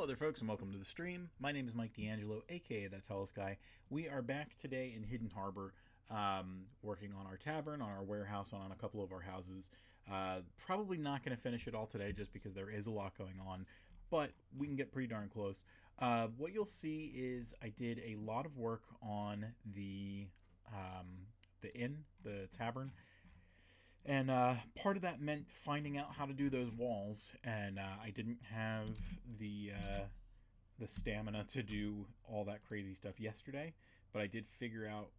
Hello there, folks, and welcome to the stream. My name is Mike D'Angelo, aka That Tellest Guy. We are back today in Hidden Harbor, working on our tavern, on our warehouse, on a couple of our houses. Probably not going to finish it all today just because there is a lot going on, but we can get pretty darn close. What you'll see is I did a lot of work on the inn, the tavern. And part of that meant finding out how to do those walls, and I didn't have the stamina to do all that crazy stuff yesterday, but I did figure out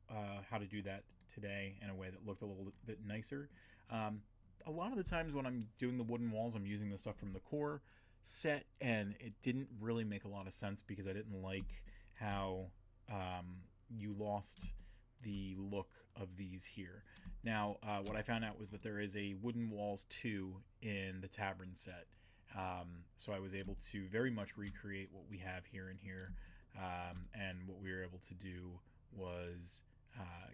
how to do that today in a way that looked a little bit nicer. A lot of the times when I'm doing the wooden walls, I'm using the stuff from the core set, and it didn't really make a lot of sense because I didn't like how you lost the look of these here. Now, what I found out was that there is a wooden walls 2 in the tavern set. So I was able to very much recreate what we have here and here. And what we were able to do was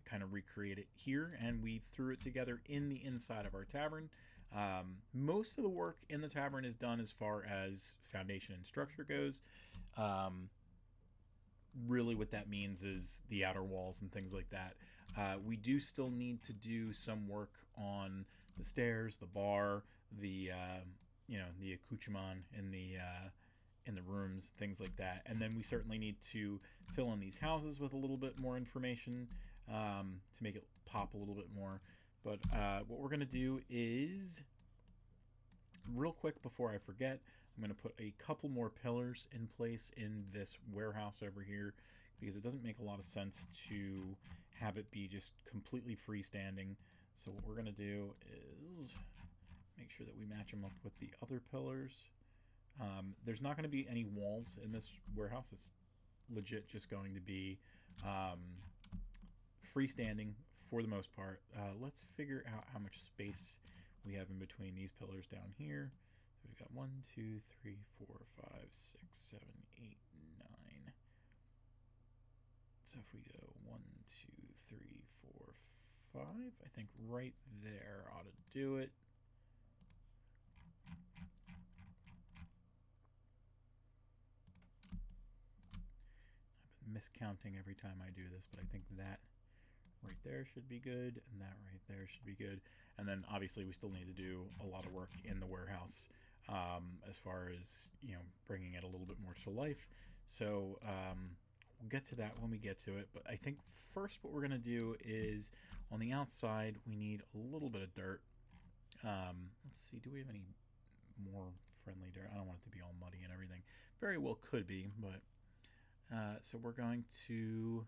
kind of recreate it here, and we threw it together in the inside of our tavern. Most of the work in the tavern is done as far as foundation and structure goes. Really what that means is the outer walls and things like that. We do still need to do some work on the stairs, the bar, the the accoutrement in the rooms, things like that. And then we certainly need to fill in these houses with a little bit more information to make it pop a little bit more. But what we're going to do is, real quick before I forget, I'm going to put a couple more pillars in place in this warehouse over here because it doesn't make a lot of sense to have it be just completely freestanding. So what we're going to do is make sure that we match them up with the other pillars. There's not going to be any walls in this warehouse. It's legit just going to be freestanding for the most part. Let's figure out how much space we have in between these pillars down here. So we've got 1, 2, 3, 4, 5, 6, 7, 8, 9. So if we go 1, 2, 3, 4, 5, I think right there ought to do it. I've been miscounting every time I do this, but I think that right there should be good, and that right there should be good. And then obviously we still need to do a lot of work in the warehouse as far as bringing it a little bit more to life. So we'll get to that when we get to it. But I think first what we're going to do is on the outside we need a little bit of dirt. Let's see, do we have any more friendly dirt? I don't want it to be all muddy and everything. Very well could be, but so we're going to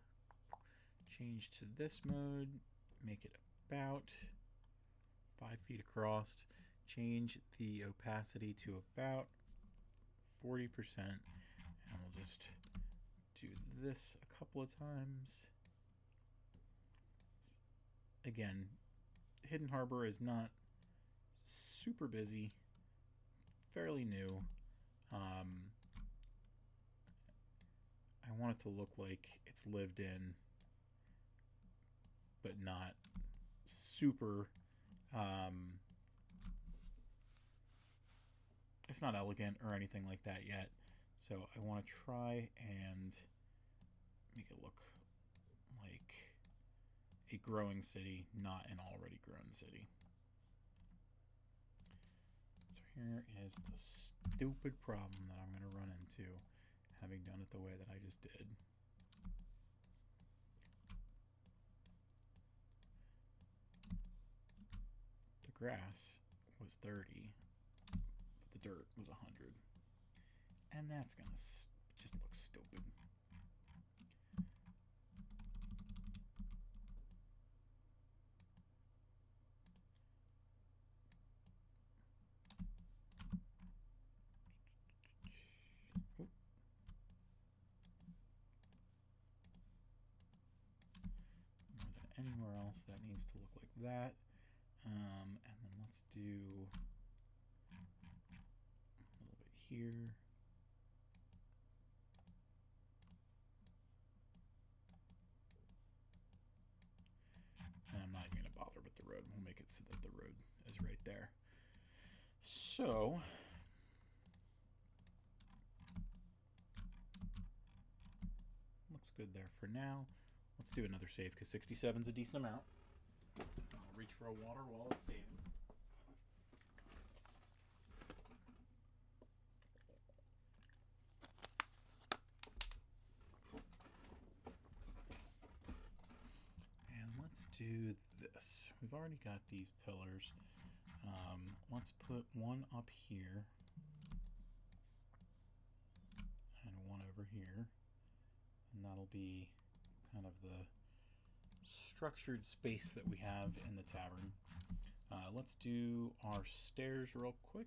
change to this mode, make it about 5 feet across, change the opacity to about 40%, and we'll just do this a couple of times. Again, Hidden Harbor is not super busy, fairly new. I want it to look like it's lived in, but not super, it's not elegant or anything like that yet. So I want to try and make it look like a growing city, not an already grown city. So here is the stupid problem that I'm going to run into, having done it the way that I just did. The grass was 30, but the dirt was 100. And that's going to just look stupid. Oop. More than anywhere else, that needs to look like that. And then let's do a little bit here. And I'm not even going to bother with the road. We'll make it so that the road is right there. So good there for now. Let's do another save because 67 is a decent amount. I'll reach for a water while it's saving. And let's do this. We've already got these pillars. Let's put one up here and one over here, and that'll be kind of the structured space that we have in the tavern. Let's do our stairs real quick.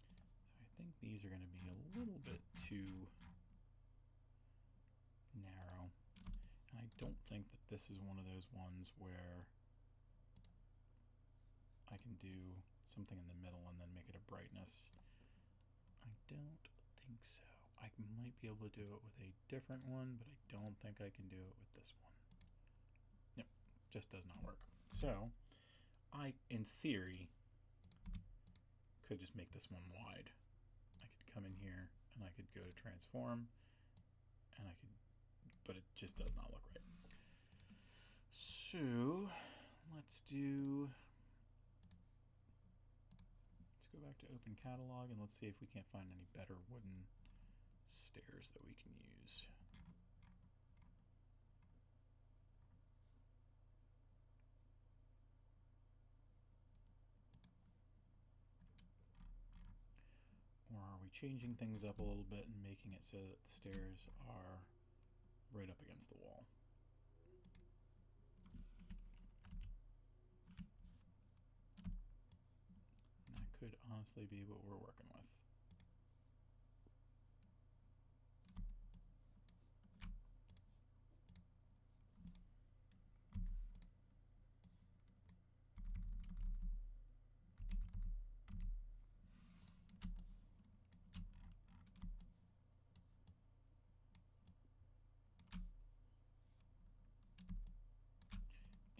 So I think these are going to be a little bit too narrow. And I don't think that this is one of those ones where I can do something in the middle and then make it a brightness. I don't think so. I might be able to do it with a different one, but I don't think I can do it with this one. Yep, just does not work. So I, in theory, could just make this one wide. I could come in here and I could go to transform, and I could, but it just does not look right. So let's go back to open catalog and let's see if we can't find any better wooden stairs that we can use. Or are we changing things up a little bit and making it so that the stairs are right up against the wall? That could honestly be what we're working with.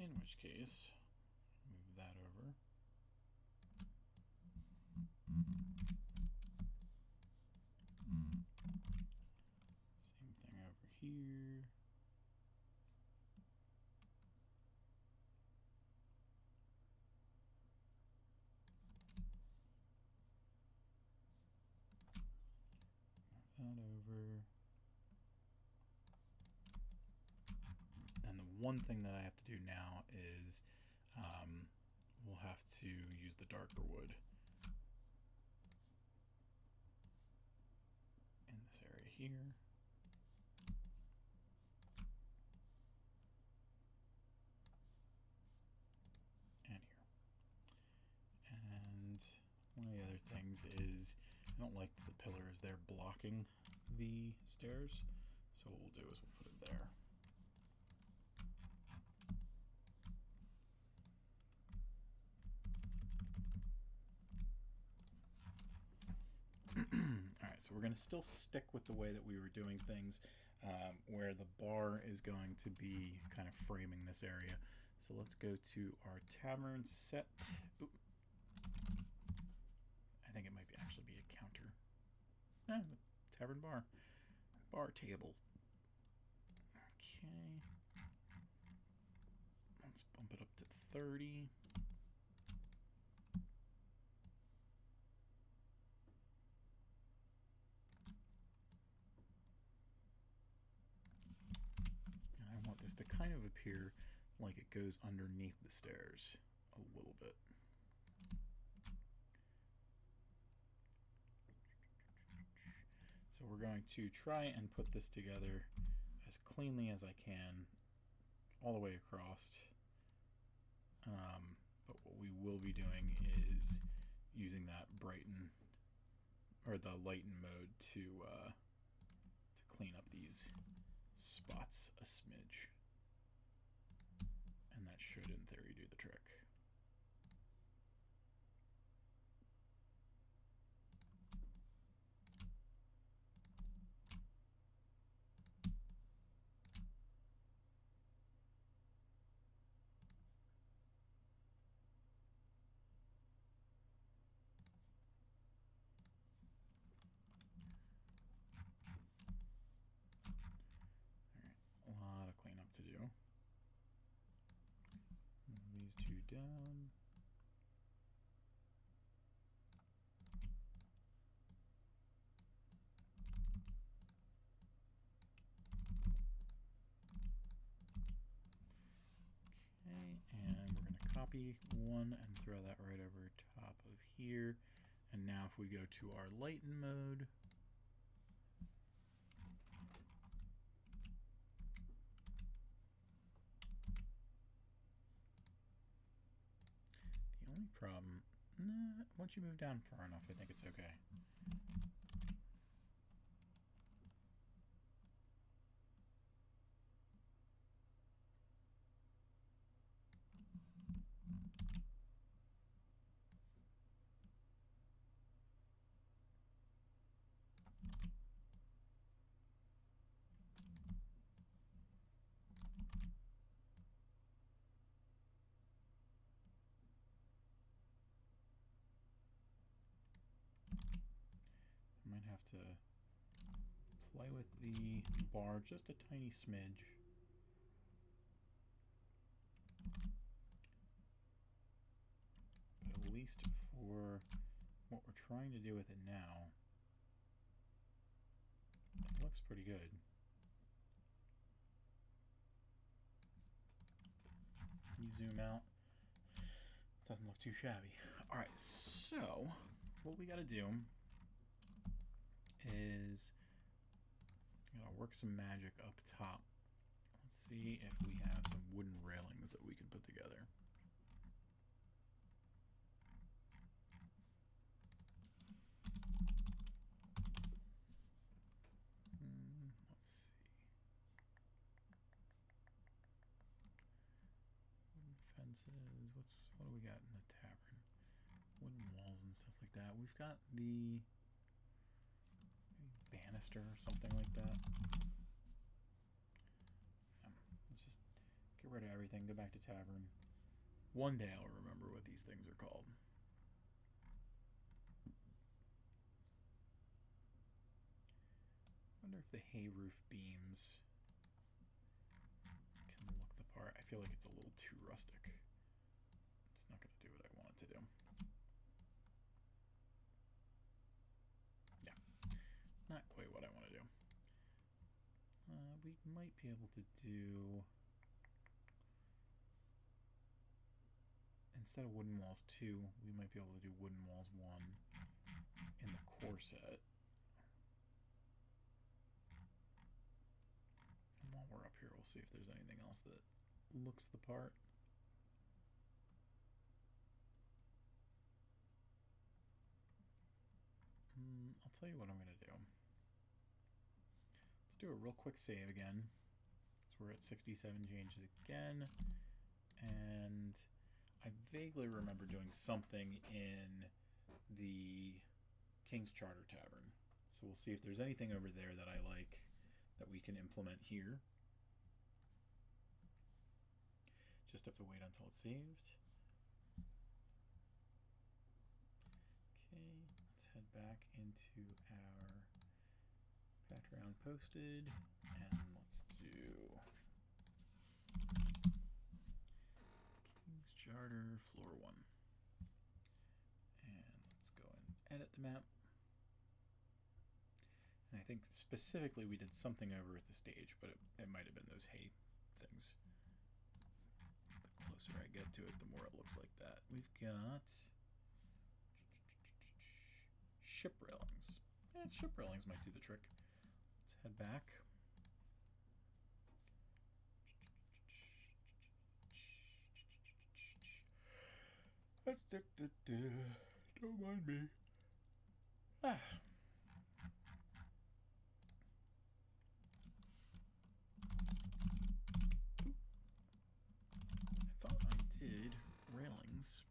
In which case, move that over. Same thing over here. Move that over. And the one thing that I have to do now is we'll have to use the darker wood in this area here. And here. And one of the other things is I don't like the pillars. They're blocking the stairs. So what we'll do is we'll put it there. Alright, so we're going to still stick with the way that we were doing things, where the bar is going to be kind of framing this area. So let's go to our tavern set. Oop. I think it might actually be a counter. Tavern bar. Bar table. Okay. Let's bump it up to 30. To kind of appear like it goes underneath the stairs a little bit. So we're going to try and put this together as cleanly as I can all the way across. But what we will be doing is using that brighten or the lighten mode to clean up these spots a smidge. And that should, in theory, do the trick. down. And we're going to copy one and throw that right over top of here. And now if we go to our lighten mode, the only problem, once you move down far enough, I think it's okay. I might have to play with the bar just a tiny smidge. But at least for what we're trying to do with it now, it looks pretty good. You zoom out, doesn't look too shabby. All right, so what we got to do is gotta work some magic up top. Let's see if we have some wooden railings that we can put together. Let's see. Wooden fences. What do we got in the tavern? Wooden walls and stuff like that. We've got the banister or something like that. Let's just get rid of everything, go back to tavern. One day I'll remember what these things are called. I wonder if the hay roof beams can look the part. I feel like it's a little too rustic. It's not going to do what I want it to do. Not quite what I want to do. We might be able to do, instead of wooden walls 2, we might be able to do wooden walls 1 in the core set. And while we're up here, we'll see if there's anything else that looks the part. I'll tell you what I'm going to do. Let's do a real quick save again. So we're at 67 changes again. And I vaguely remember doing something in the King's Charter Tavern. So we'll see if there's anything over there that I like that we can implement here. Just have to wait until it's saved. Okay, let's head back into our Patreon posted, and let's do King's Charter Floor 1. And let's go and edit the map. And I think specifically we did something over at the stage, but it might have been those hay things. The closer I get to it, the more it looks like that. We've got ship railings. Yeah, ship railings might do the trick. Let's head back. Don't mind me. I thought I did railings.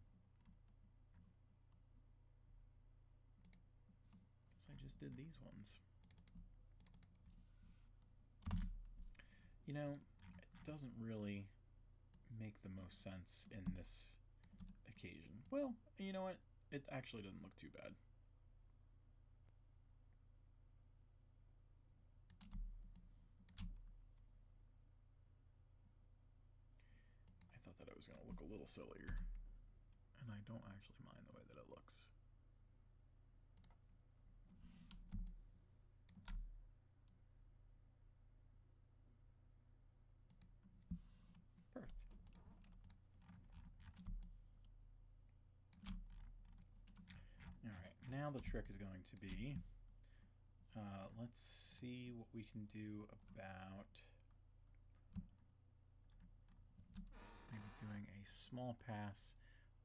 I just did these ones. You know, it doesn't really make the most sense in this occasion. Well, you know what? It actually doesn't look too bad. I thought that I was going to look a little sillier. And I don't actually mind the way that it looks. Perfect. Alright, now the trick is going to be, let's see what we can do about maybe doing a small pass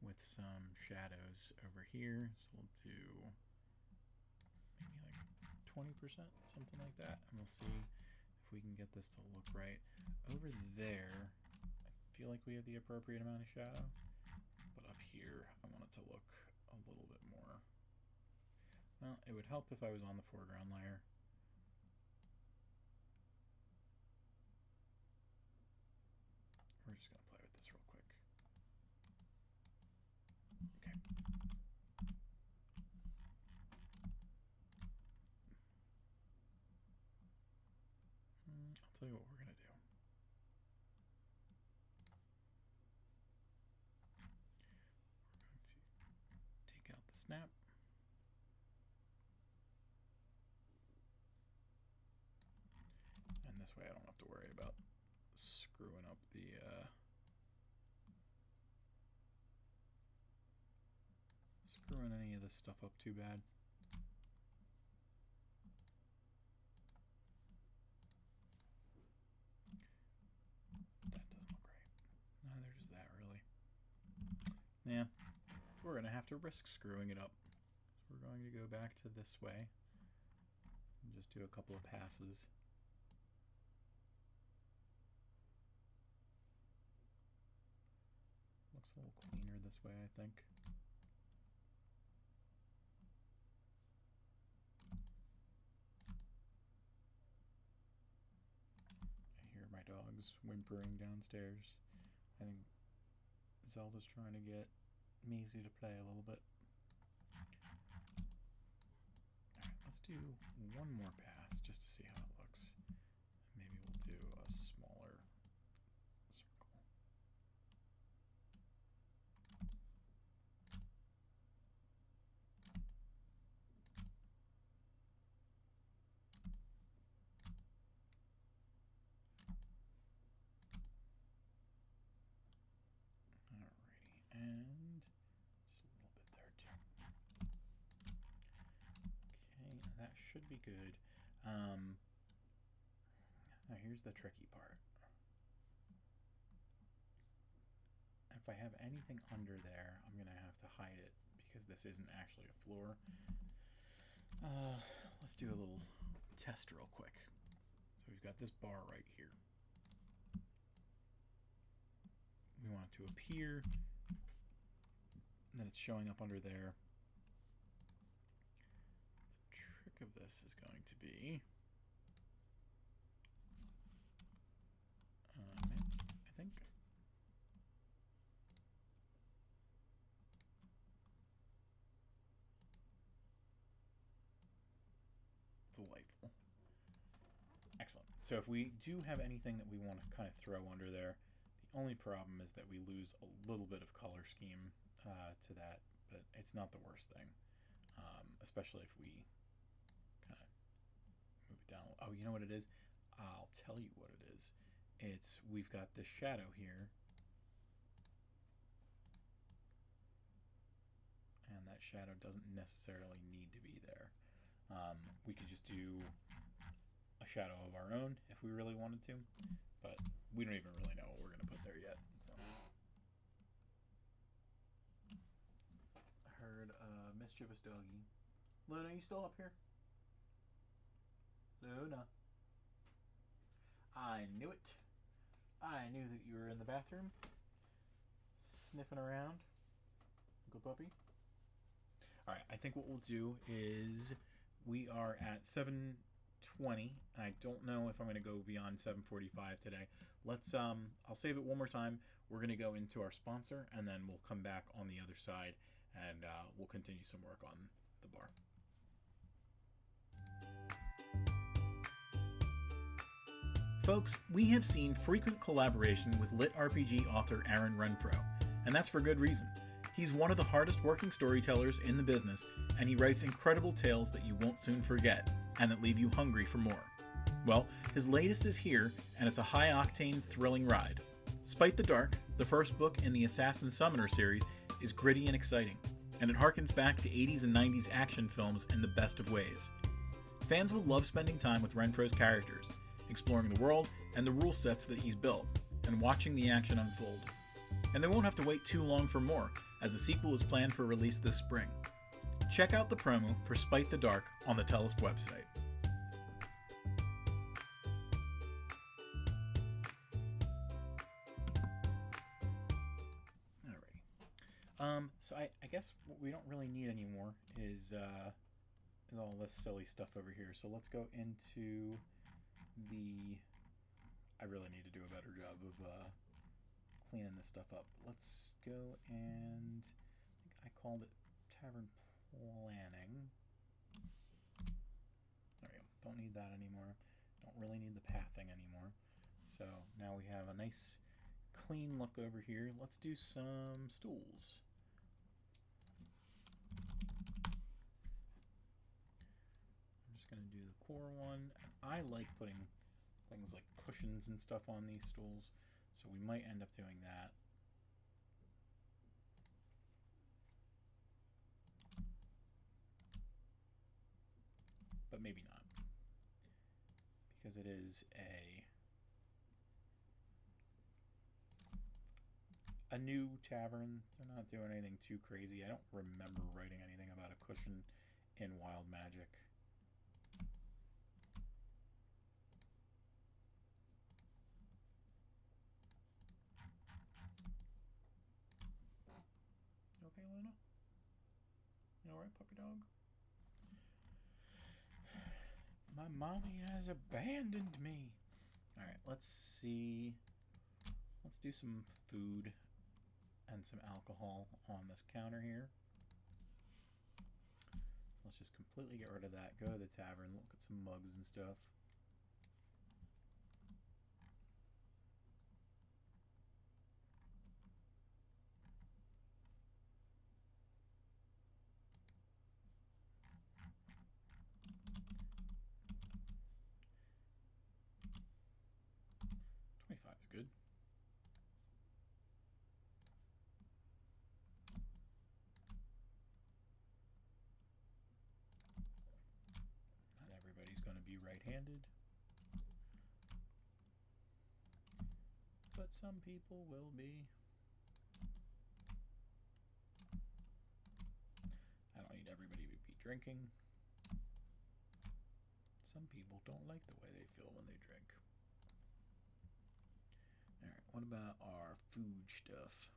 with some shadows over here. So we'll do maybe like 20%, something like that, and we'll see if we can get this to look right. Over there, I feel like we have the appropriate amount of shadow, but up here, I want it to look a little bit more. Well, it would help if I was on the foreground layer. We're just going to play with this real quick. Okay. I'll tell you what we're going to do. We're going to take out the snap. And this way I don't have to worry about screwing up the screwing any of this stuff up too bad. That doesn't look right. Neither does that really. Yeah, we're gonna have to risk screwing it up. So we're going to go back to this way and just do a couple of passes. Looks a little cleaner this way, I think. I hear my dogs whimpering downstairs. I think Zelda's trying to get Maisie to play a little bit. Alright, let's do one more pass just to see how it looks. Maybe we'll do a smaller circle. Alrighty, and just a little bit there too. Okay, that should be good. Now here's the tricky part. If I have anything under there, I'm gonna have to hide it because this isn't actually a floor. Let's do a little test real quick. So we've got this bar right here. We want it to appear that it's showing up under there. The trick of this is going to be mince, I think. Delightful. Excellent. So if we do have anything that we want to kind of throw under there, the only problem is that we lose a little bit of color scheme to that, but it's not the worst thing, especially if we kind of move it down. Oh, you know what it is? I'll tell you what it is. It's, we've got this shadow here, and that shadow doesn't necessarily need to be there. We could just do a shadow of our own if we really wanted to, but we don't even really know what we're going to put there yet. So. I heard a mischievous doggy. Luna, you still up here? Luna. I knew it. I knew that you were in the bathroom, sniffing around. Good puppy. All right, I think what we'll do is we are at 7:20. I don't know if I'm going to go beyond 7:45 today. Let's I'll save it one more time. We're going to go into our sponsor, and then we'll come back on the other side, and we'll continue some work on the bar. Folks, we have seen frequent collaboration with lit RPG author Aaron Renfro, and that's for good reason. He's one of the hardest working storytellers in the business, and he writes incredible tales that you won't soon forget, and that leave you hungry for more. Well, his latest is here, and it's a high-octane, thrilling ride. Spite the Dark, the first book in the Assassin Summoner series, is gritty and exciting, and it harkens back to 80s and 90s action films in the best of ways. Fans will love spending time with Renfro's characters, exploring the world and the rule sets that he's built, and watching the action unfold. And they won't have to wait too long for more, as a sequel is planned for release this spring. Check out the promo for Spite the Dark on the Tellest website. Alrighty. So I guess what we don't really need anymore is all this silly stuff over here. So let's go into I really need to do a better job of cleaning this stuff up. Let's go, and I called it Tavern Planning. There we go. Don't need that anymore. Don't really need the pathing anymore. So now we have a nice clean look over here. Let's do some stools. I'm just going to do the core one. I like putting things like cushions and stuff on these stools, so we might end up doing that. But maybe not, because it is a new tavern. They're not doing anything too crazy. I don't remember writing anything about a cushion in Wild Magic. Okay, Luna? You alright, puppy dog? My mommy has abandoned me. Alright, let's see. Let's do some food and some alcohol on this counter here. So let's just completely get rid of that. Go to the tavern, look at some mugs and stuff. Is good. Not everybody's going to be right-handed, but some people will be. I don't need everybody to be drinking. Some people don't like the way they feel when they drink. Alright, what about our food stuff?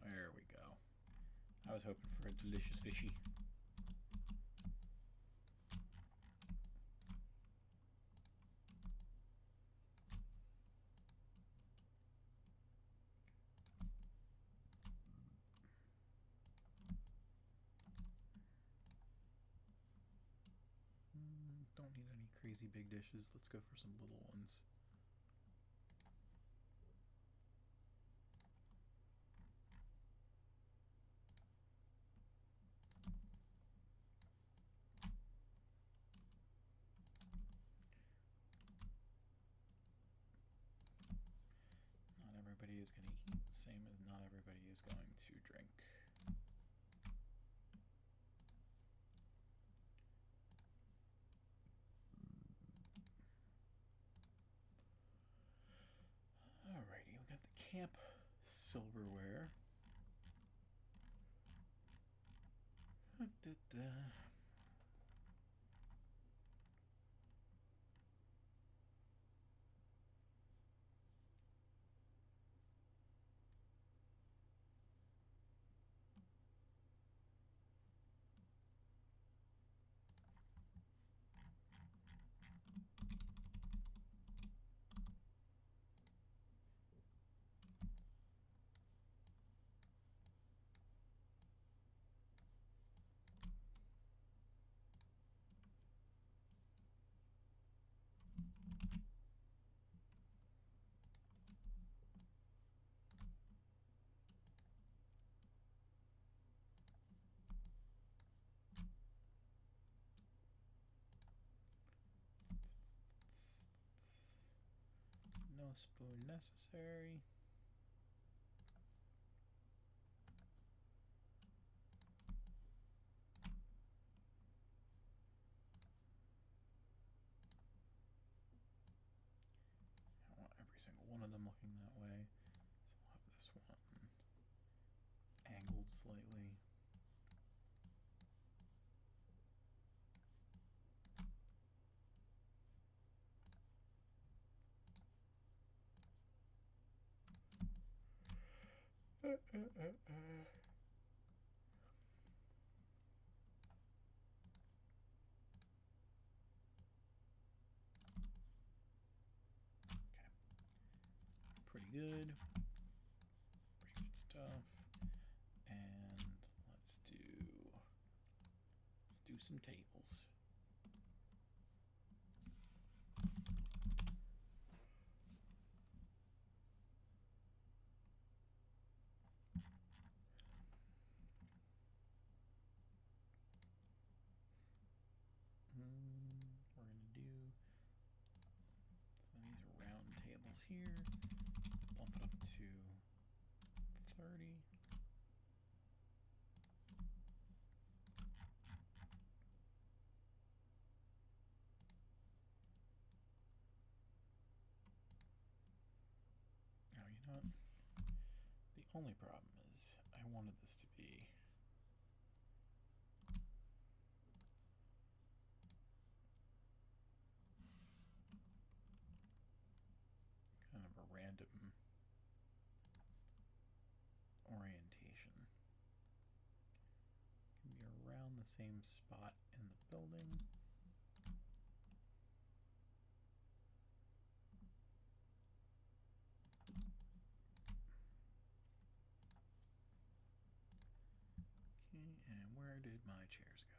There we go. I was hoping for a delicious fishy. Don't need any crazy big dishes. Let's go for some little ones. Not everybody is going to eat, same as not everybody is going to drink. Alrighty, we got the camp silverware. spoon necessary. I want every single one of them looking that way. So we'll have this one angled slightly. Pretty good. Pretty good stuff. And let's do some tables. We're going to do some of these round tables here. Bump it up to 30. Now, you know what? The only problem is I wanted this to be kind of a random orientation. It can be around the same spot in the building. Okay, and where did my chairs go?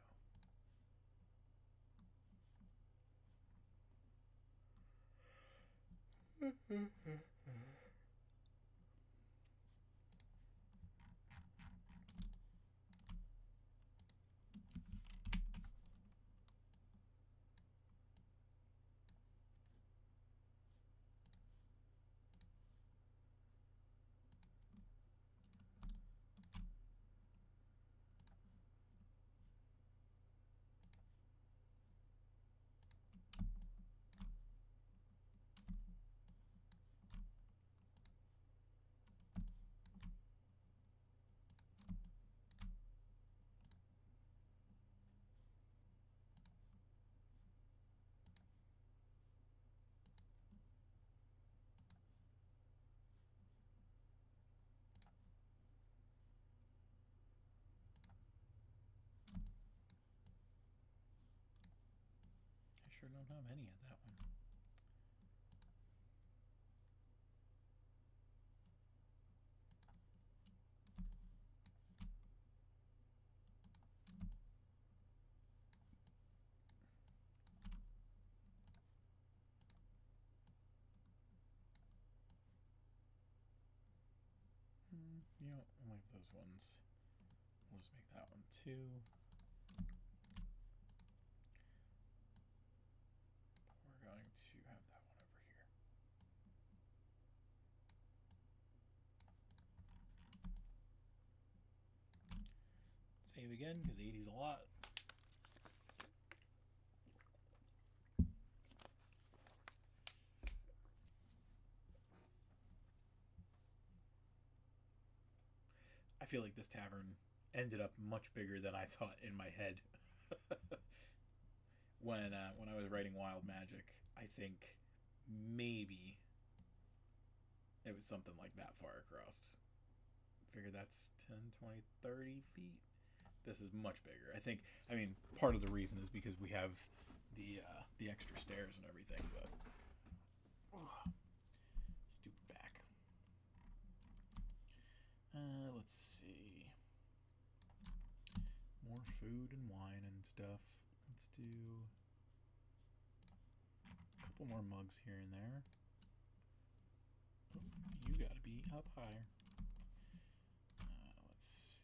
I sure don't have any of that one. You know, we'll leave those ones. We'll just make that one 2. We're going to have that one over here. Save again, because 80's a lot. I feel like this tavern ended up much bigger than I thought in my head. When I was writing Wild Magic, I think maybe it was something like that far across. Figure that's 10, 20, 30 feet. This is much bigger. I mean, part of the reason is because we have the extra stairs and everything, but stupid back. Let's see. More food and wine and stuff. Let's do a couple more mugs here and there. You gotta be up higher. Let's see.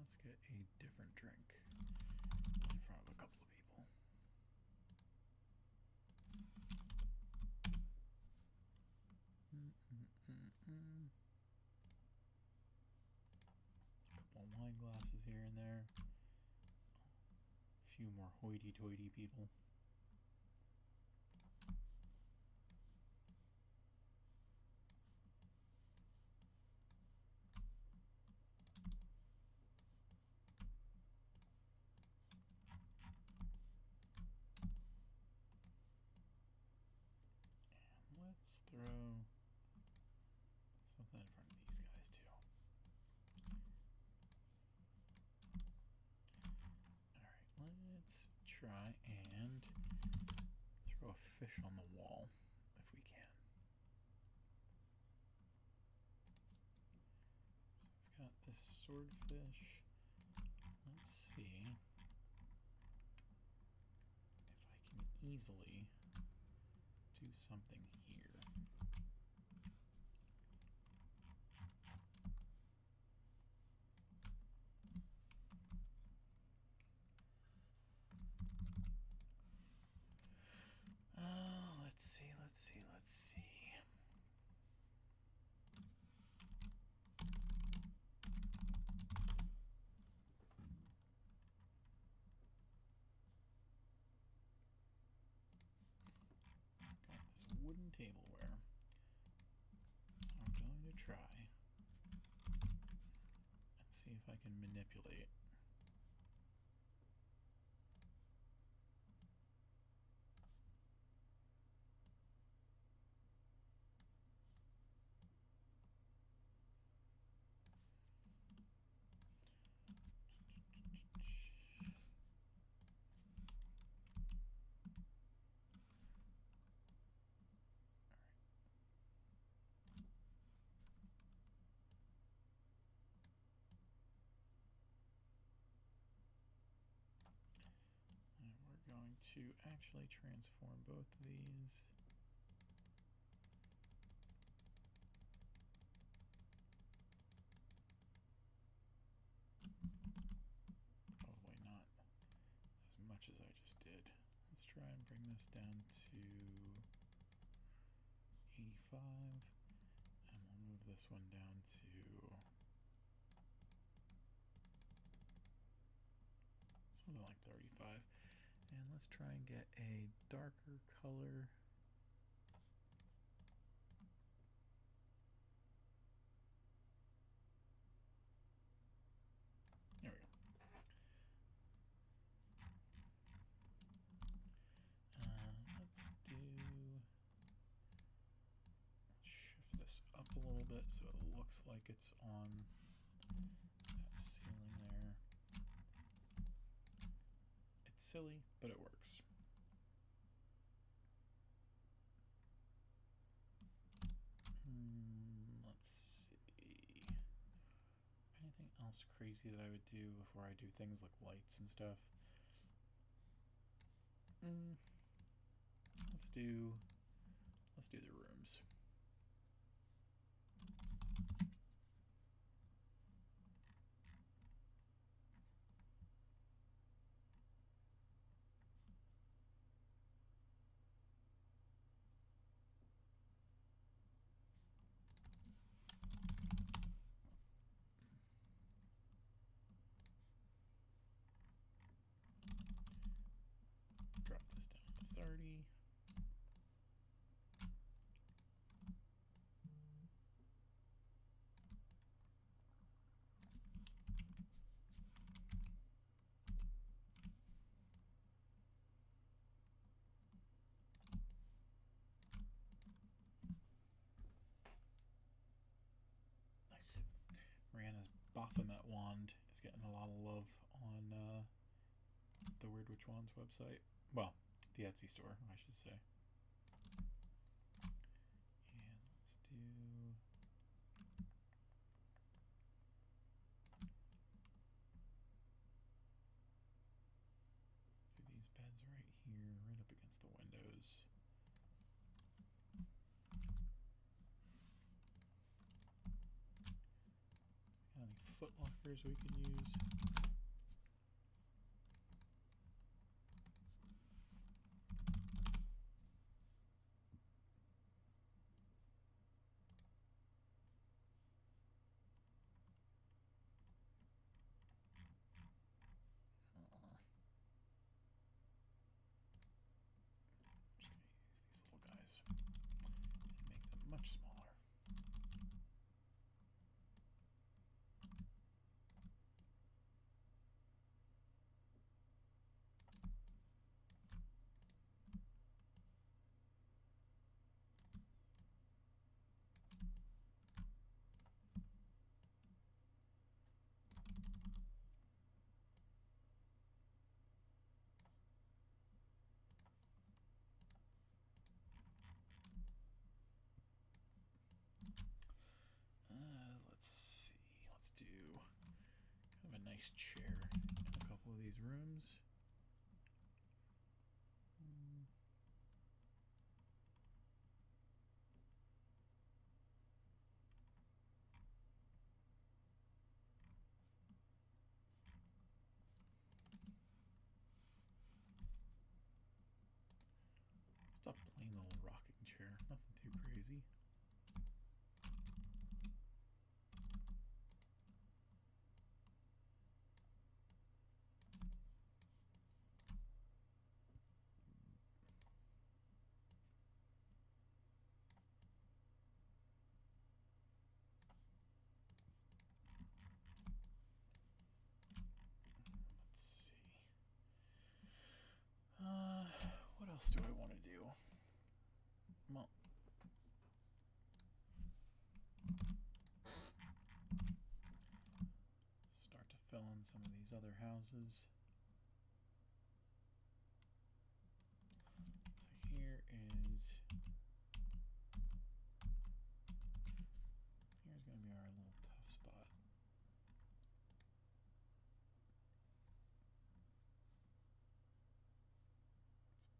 let's get a different drink in front of a couple of people. Couple of wine glasses here and there. A few more hoity-toity people. Let's throw something in front of these guys too. Alright, let's try and throw a fish on the wall if we can. So I've got this swordfish. Let's see if I can easily do something here. Let's see. Got this wooden tableware. I'm going to try and see if I can manipulate. Going to actually transform both of these. Probably not as much as I just did. Let's try and bring this down to 85, and we'll move this one down to something like 35. And let's try and get a darker color. There we go. Let's shift this up a little bit so it looks like it's on that ceiling there. Silly, but it works. Let's see. Anything else crazy that I would do before I do things like lights and stuff? Let's do the rooms. Drop this down to 30. Nice. Rihanna's Baphomet wand is getting a lot of love on the Weird Witch Wands website. Well, the Etsy store, I should say. And let's do these beds right here, right up against the windows. Got any foot lockers we can use. Much smaller. Let's see. Let's do kind of a nice chair in a couple of these rooms. Just a plain little rocking chair, nothing too crazy. What else do I want to do? Well, start to fill in some of these other houses. So here's going to be our little tough spot.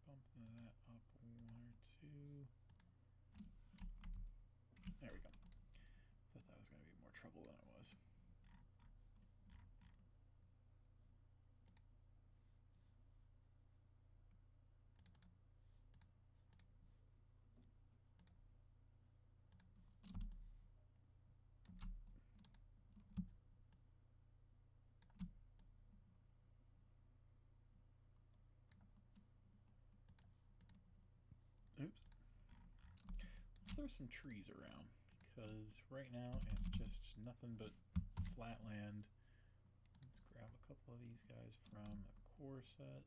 Bump that up 1 or 2. There we go. Thought that was going to be more trouble than it was. Oops. Let's throw some trees around, because right now it's just nothing but flat land. Let's grab a couple of these guys from the core set.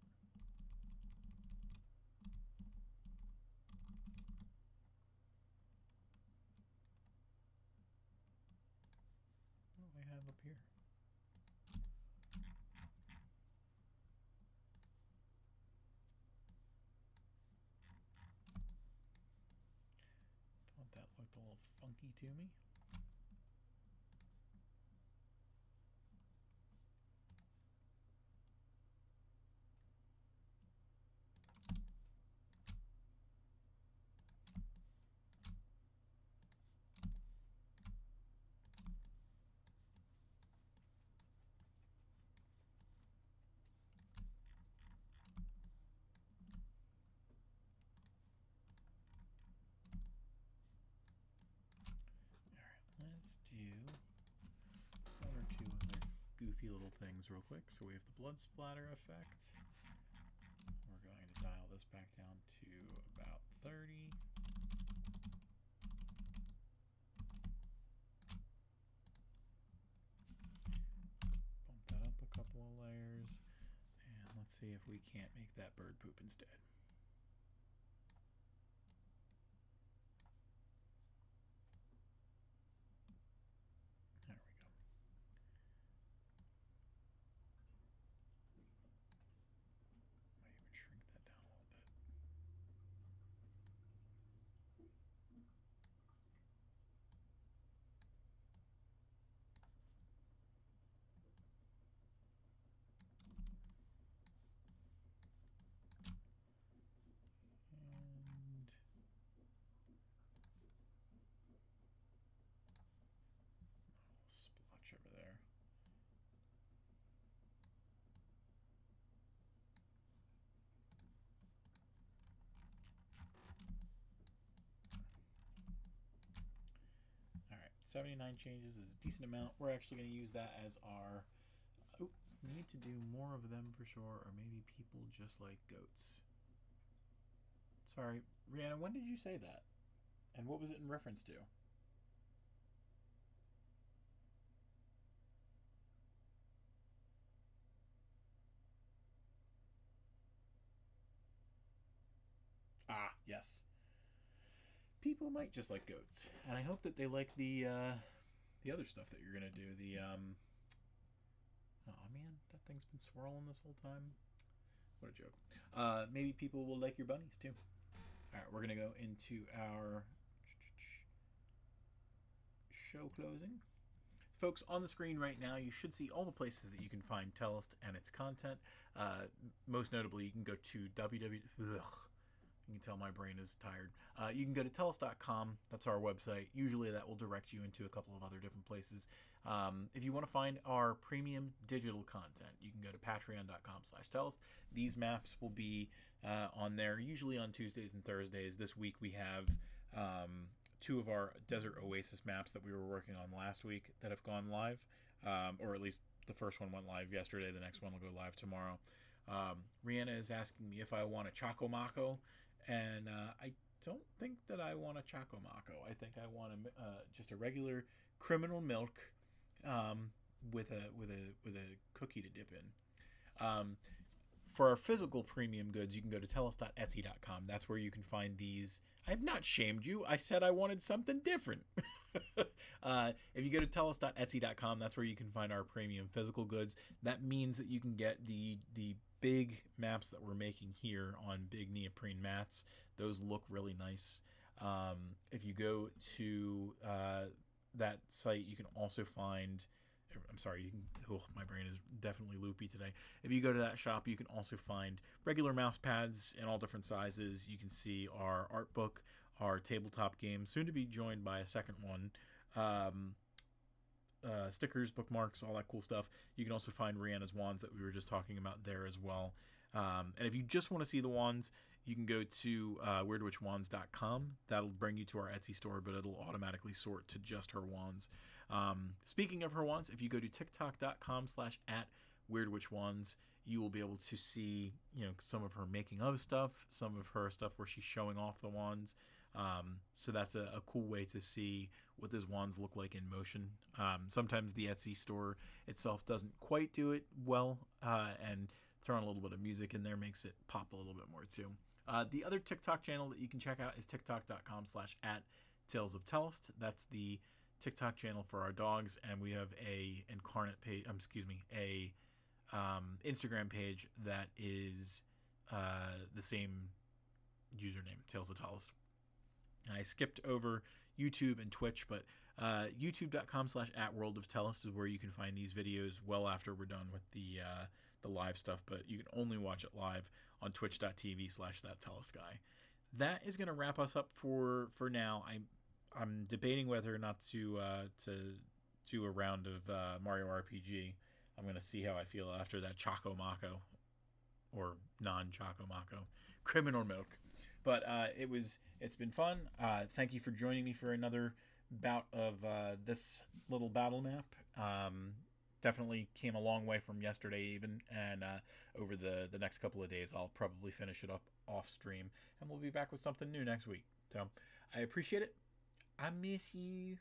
What do I have up here? That looked a little funky to me. Let's do 1 or 2 other goofy little things real quick. So we have the blood splatter effect. We're going to dial this back down to about 30. Bump that up a couple of layers. And let's see if we can't make that bird poop instead. 79 changes is a decent amount. We're actually going to use that as our... Oh, need to do more of them for sure, or maybe people just like goats. Sorry, Rihanna, when did you say that? And what was it in reference to? Ah, yes. People might just like goats, and I hope that they like the other stuff that you're gonna do. Oh man, that thing's been swirling this whole time. What a joke. Maybe people will like your bunnies too. All right, we're gonna go into our show closing. Folks, on the screen right now, you should see all the places that you can find Tellest and its content. Most notably, you can go to www. You can tell my brain is tired. You can go to tellest.com. That's our website. Usually that will direct you into a couple of other different places. If you want to find our premium digital content, you can go to patreon.com/tellest. These maps will be on there, usually on Tuesdays and Thursdays. This week we have two of our Desert Oasis maps that we were working on last week that have gone live, or at least the first one went live yesterday. The next one will go live tomorrow. Rihanna is asking me if I want a Choco Mako, and I don't think that I want a Choco Mako. I think I want just a regular criminal milk with a cookie to dip in. For our physical premium goods, you can go to tellest.etsy.com. That's where you can find these. I have not shamed you. I said I wanted something different. If you go to tellest.etsy.com, that's where you can find our premium physical goods. That means that you can get the big maps that we're making here on big neoprene mats. Those look really nice. If you go to that site, you can also find... I'm sorry, you can... Oh, my brain is definitely loopy today. If you go to that shop, you can also find regular mouse pads in all different sizes. You can see our art book, our tabletop game, soon to be joined by a second one. Stickers, bookmarks, all that cool stuff. You can also find Rihanna's wands that we were just talking about there as well. And if you just want to see the wands, you can go to weirdwitchwands.com. That'll bring you to our Etsy store, but it'll automatically sort to just her wands. Speaking of her wands, if you go to tiktok.com/@weirdwitchwands, you will be able to see, some of her making of stuff, some of her stuff where she's showing off the wands. So that's a cool way to see what those wands look like in motion. Sometimes the Etsy store itself doesn't quite do it well, and throwing a little bit of music in there makes it pop a little bit more too. The other TikTok channel that you can check out is tiktok.com/@talesofTellest. That's the TikTok channel for our dogs, and we have a Inkarnate page. Instagram page that is the same username, Tales of Tellest. And I skipped over YouTube and Twitch, but youtube.com/@worldoftellest is where you can find these videos well after we're done with the live stuff, but you can only watch it live on twitch.tv/thattellestguy. That is going to wrap us up for now. I'm debating whether or not to do a round of Mario RPG. I'm going to see how I feel after that Choco Mako, or non-Choco Mako, Criminal Milk. But it's been fun. Thank you for joining me for another bout of this little battle map. Definitely came a long way from yesterday even, and over the next couple of days I'll probably finish it up off stream, and we'll be back with something new next week. So I appreciate it. I miss you.